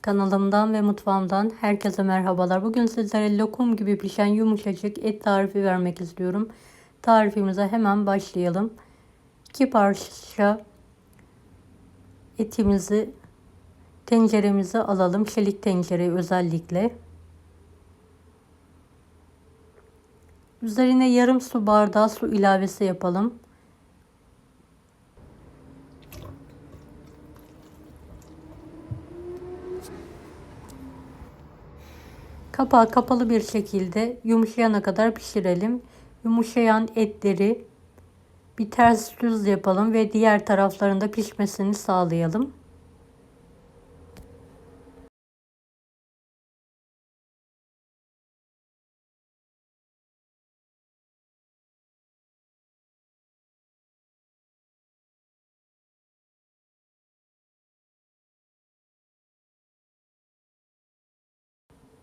Kanalımdan ve mutfağımdan herkese merhabalar. Bugün sizlere lokum gibi pişen yumuşacık et tarifi vermek istiyorum. Tarifimize hemen başlayalım. 2 parça etimizi tenceremize alalım. Çelik tencere özellikle. Üzerine yarım su bardağı su ilavesi yapalım. Kapağı kapalı bir şekilde yumuşayana kadar pişirelim. Yumuşayan etleri bir ters düz yapalım ve diğer taraflarında pişmesini sağlayalım.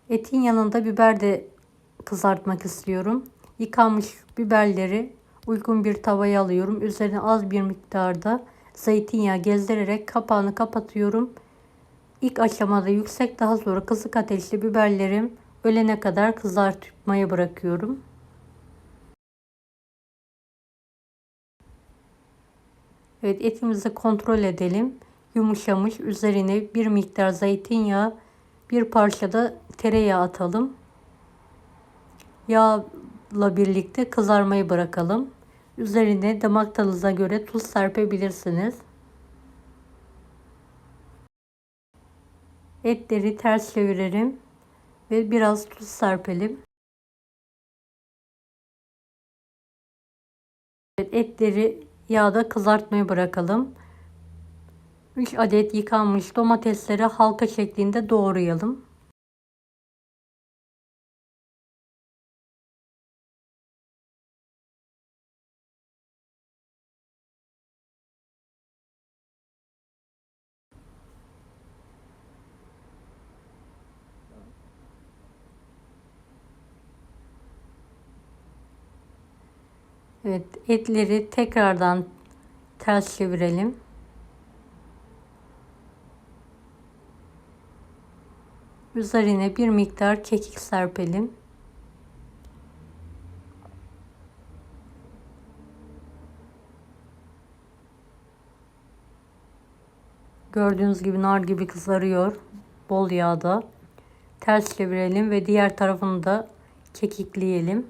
Etin yanında biber de kızartmak istiyorum. Yıkanmış biberleri uygun bir tavaya alıyorum. Üzerine az bir miktarda zeytinyağı gezdirerek kapağını kapatıyorum. İlk aşamada yüksek, daha sonra kısık ateşli biberlerim ölene kadar kızartmaya bırakıyorum. Evet, etimizi kontrol edelim. Yumuşamış. Üzerine bir miktar zeytinyağı, bir parça da tereyağı atalım. Yağla birlikte kızarmayı bırakalım. Üzerine damak tadınıza göre tuz serpebilirsiniz. Etleri ters çevirelim ve biraz tuz serpelim. Evet, etleri yağda kızartmayı bırakalım. 3 adet yıkanmış domatesleri halka şeklinde doğrayalım. Evet, etleri tekrardan ters çevirelim. Üzerine bir miktar kekik serpelim. Gördüğünüz gibi nar gibi kızarıyor. Bol yağda. Ters çevirelim ve diğer tarafını da kekikleyelim.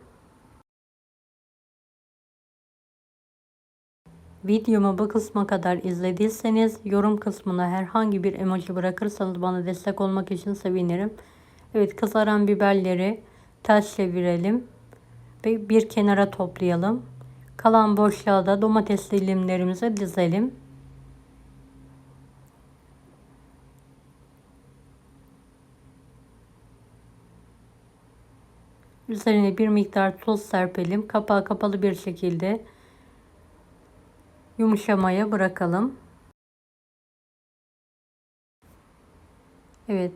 Videomu bu kısma kadar izlediyseniz yorum kısmına herhangi bir emoji bırakırsanız bana destek olmak için sevinirim. Evet, kızaran biberleri ters çevirelim ve bir kenara toplayalım. Kalan boşluğa da domates dilimlerimizi dizelim. Üzerine bir miktar tuz serpelim. Kapağı kapalı bir şekilde yumuşamaya bırakalım. Evet,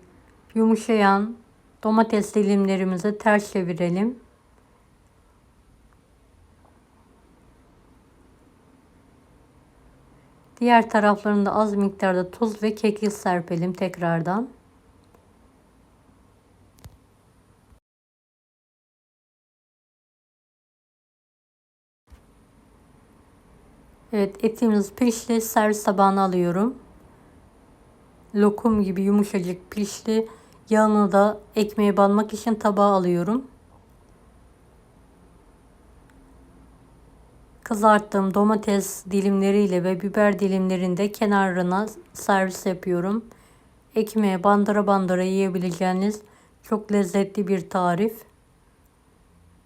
yumuşayan domates dilimlerimizi ters çevirelim. Diğer taraflarında az miktarda tuz ve kekik serpelim tekrardan. Evet, etimiz pişti. Servis tabağına alıyorum. Lokum gibi yumuşacık pişti. Yağını da ekmeğe banmak için tabağa alıyorum. Kızarttığım domates dilimleriyle ve biber dilimlerini de kenarına servis yapıyorum. Ekmeğe bandıra bandıra yiyebileceğiniz çok lezzetli bir tarif.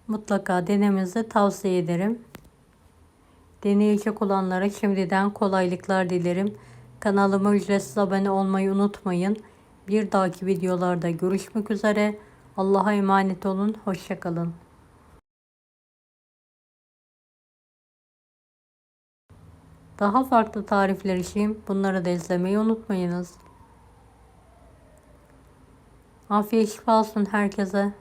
Mutlaka denemenizi tavsiye ederim. Deneyecek olanlara şimdiden kolaylıklar dilerim. Kanalıma ücretsiz abone olmayı unutmayın. Bir dahaki videolarda görüşmek üzere. Allah'a emanet olun. Hoşça kalın. Daha farklı tarifler için bunları da izlemeyi unutmayınız. Afiyet şifa olsun herkese.